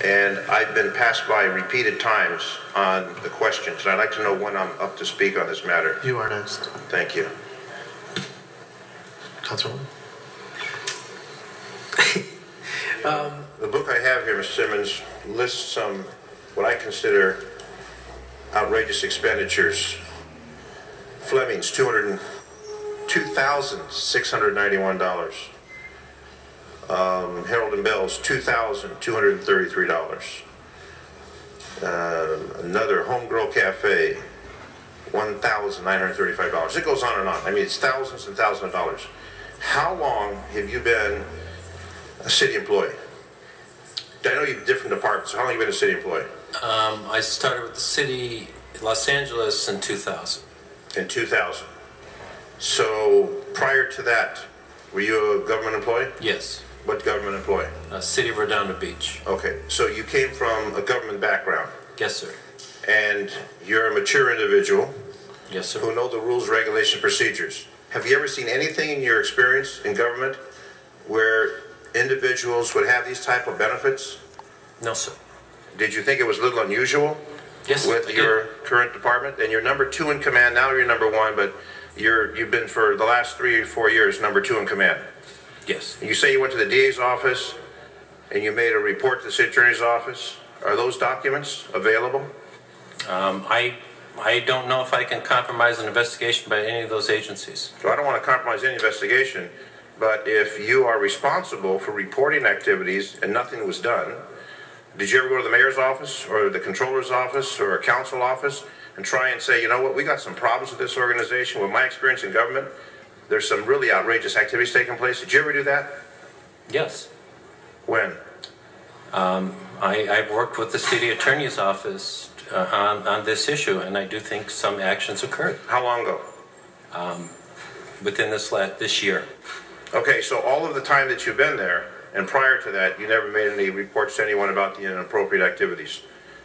and I've been passed by repeated times on the questions. And I'd like to know when I'm up to speak on this matter. You are next. Thank you. Councilwoman. The book I have here, Mr. Simmons, lists some what I consider outrageous expenditures. Fleming's $202,691. Harold and Bell's $2,233. Another Homegirl Cafe, $1,935. It goes on and on. I mean, it's thousands and thousands of dollars. How long have you been a city employee? I know you have different departments. How long have you been a city employee? I started with the city of Los Angeles in 2000. In 2000. So prior to that, were you a government employee? Yes. What government employee? City of Redondo Beach. Okay, so you came from a government background. Yes, sir. And you're a mature individual. Yes, sir. Who know the rules, regulations, procedures. Have you ever seen anything in your experience in government where individuals would have these type of benefits? No, sir. Did you think it was a little unusual? Yes, with your current department? And you're number 2 in command. Now you're number 1, but you've been for the last 3 or 4 years number 2 in command. Yes. You say you went to the DA's office and you made a report to the city attorney's office. Are those documents available? I don't know if I can compromise an investigation by any of those agencies. So I don't want to compromise any investigation, but if you are responsible for reporting activities and nothing was done, did you ever go to the mayor's office or the controller's office or a council office and try and say, you know what, we got some problems with this organization. With my experience in government, there's some really outrageous activities taking place. Did you ever do that? Yes. When? I've worked with the city attorney's office on this issue, and I do think some actions occurred. How long ago? Within this year. Okay, so all of the time that you've been there, and prior to that, you never made any reports to anyone about the inappropriate activities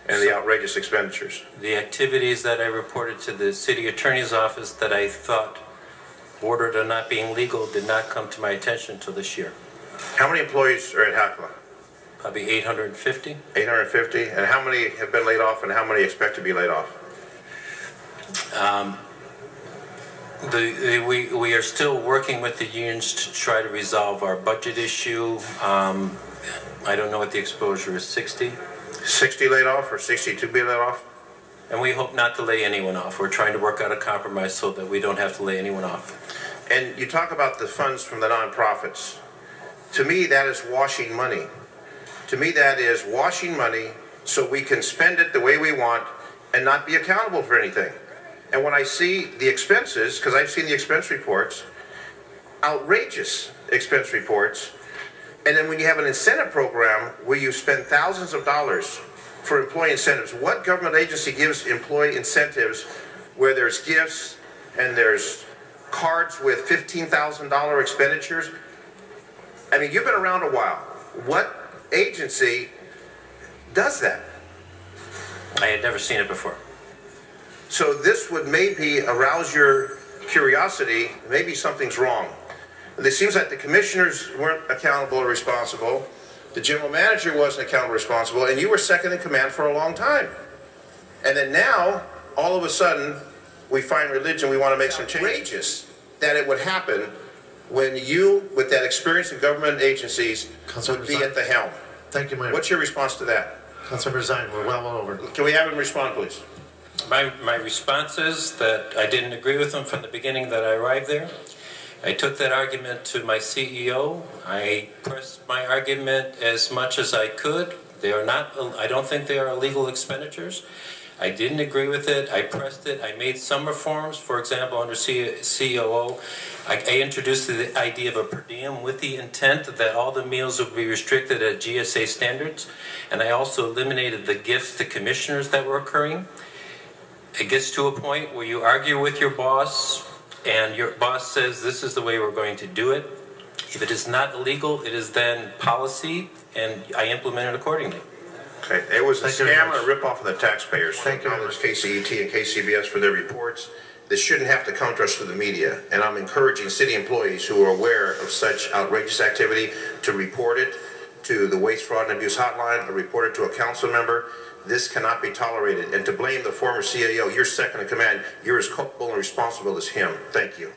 and the outrageous expenditures? The activities that I reported to the city attorney's office that I thought bordered on not being legal did not come to my attention until this year. How many employees are at HACLA? Probably 850. 850? And how many have been laid off and how many expect to be laid off? We are still working with the unions to try to resolve our budget issue. I don't know what the exposure is, 60? 60 laid off or 62 be laid off? And we hope not to lay anyone off. We're trying to work out a compromise so that we don't have to lay anyone off. And you talk about the funds from the nonprofits. To me, that is washing money. To me, that is washing money so we can spend it the way we want and not be accountable for anything. And when I see the expenses, because I've seen the expense reports, outrageous expense reports, and then when you have an incentive program where you spend thousands of dollars for employee incentives, what government agency gives employee incentives where there's gifts and there's cards with $15,000 expenditures? I mean, you've been around a while. What agency does that? I had never seen it before. So this would maybe arouse your curiosity. Maybe something's wrong. It seems like the commissioners weren't accountable or responsible. The general manager wasn't accountable or responsible, and you were second in command for a long time. And then now, all of a sudden, we find religion, we want to make some changes. Outrageous that it would happen when you, with that experience in government agencies, would be at the helm. Thank you, Mayor. What's your response to that? Councilmember Zine, we're well over. Can we have him respond, please? My response is that I didn't agree with them from the beginning that I arrived there. I took that argument to my CEO. I pressed my argument as much as I could. They are not, I don't think they are illegal expenditures. I didn't agree with it. I pressed it. I made some reforms. For example, under COO, I introduced the idea of a per diem with the intent that all the meals would be restricted at GSA standards. And I also eliminated the gifts to commissioners that were occurring. It gets to a point where you argue with your boss, and your boss says this is the way we're going to do it. If it is not illegal, it is then policy, and I implement it accordingly. Okay, it was a scam and a ripoff of the taxpayers. Thank you very much. KCET and KCBS for their reports. This shouldn't have to come to us through the media, and I'm encouraging city employees who are aware of such outrageous activity to report it to the Waste, Fraud, and Abuse Hotline or report it to a council member. This cannot be tolerated. And to blame the former CAO, you're second in command, you're as culpable and responsible as him. Thank you.